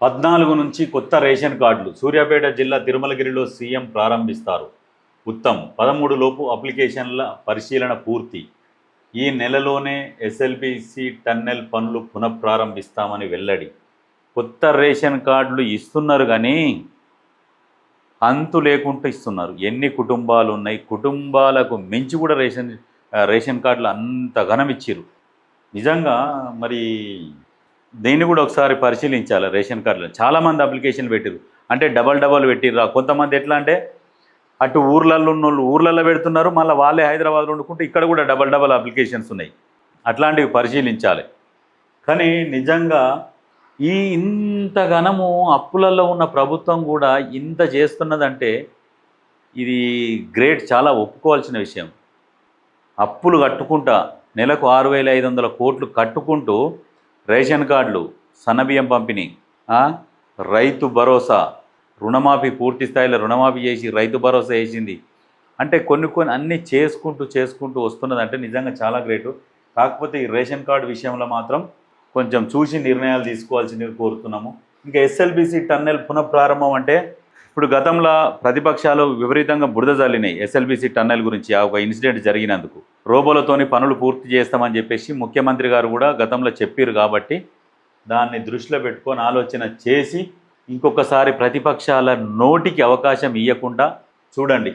14 నుంచి కొత్త రేషన్ కార్డులు సూర్యాపేట జిల్లా తిరుమలగిరిలో సీఎం ప్రారంభిస్తారు. ఉత్తమ్ 13 లోపు అప్లికేషన్ల పరిశీలన పూర్తి. ఈ నెలలోనే ఎస్ఎల్బీసీ టన్నెల్ పనులు పునఃప్రారంభిస్తామని వెల్లడి. కొత్త రేషన్ కార్డులు ఇస్తున్నారు కానీ అంతు లేకుండా ఇస్తున్నారు. ఎన్ని కుటుంబాలు ఉన్నాయి, కుటుంబాలకు మించి కూడా రేషన్ కార్డులు అంత ఘనం ఇచ్చిర్రు. నిజంగా మరి దీన్ని కూడా ఒకసారి పరిశీలించాలి. రేషన్ కార్డులు చాలామంది అప్లికేషన్లు పెట్టిరు, అంటే డబల్ పెట్టిర్రా. కొంతమంది ఎట్లా అంటే అటు ఊర్లలో ఉన్న వాళ్ళు ఊర్లలో పెడుతున్నారు, మళ్ళీ వాళ్ళే హైదరాబాద్లో వండుకుంటూ ఇక్కడ కూడా డబల్ అప్లికేషన్స్ ఉన్నాయి. అట్లాంటివి పరిశీలించాలి. కానీ నిజంగా ఇంత ఘనము అప్పులలో ఉన్న ప్రభుత్వం కూడా ఇంత చేస్తున్నదంటే ఇది గ్రేట్, చాలా ఒప్పుకోవాల్సిన విషయం. అప్పులు కట్టుకుంటా నెలకు 6,500 కోట్లు కట్టుకుంటూ రేషన్ కార్డులు, సన్నబియ్యం పంపిణీ, రైతు భరోసా, రుణమాఫీ, పూర్తి స్థాయిలో రుణమాఫీ చేసి రైతు భరోసా వేసింది. అంటే కొన్ని అన్నీ చేసుకుంటూ వస్తున్నదంటే నిజంగా చాలా గ్రేటు. కాకపోతే ఈ రేషన్ కార్డు విషయంలో మాత్రం కొంచెం చూసి నిర్ణయాలు తీసుకోవాల్సిందిగా కోరుతున్నాము. ఇంకా ఎస్ఎల్బీసీ టన్నెల్ పునఃప్రారంభం అంటే ఇప్పుడు గతంలో ప్రతిపక్షాలు విపరీతంగా బురద జల్లినాయి ఎస్ఎల్బీసీ టన్నెల్ గురించి. ఆ ఒక ఇన్సిడెంట్ జరిగినందుకు రోబోలతోని పనులు పూర్తి చేస్తామని చెప్పేసి ముఖ్యమంత్రి గారు కూడా గతంలో చెప్పారు. కాబట్టి దాన్ని దృష్టిలో పెట్టుకొని ఆలోచన చేసి ఇంకొకసారి ప్రతిపక్షాల నోటికి అవకాశం ఇవ్వకుండా చూడండి.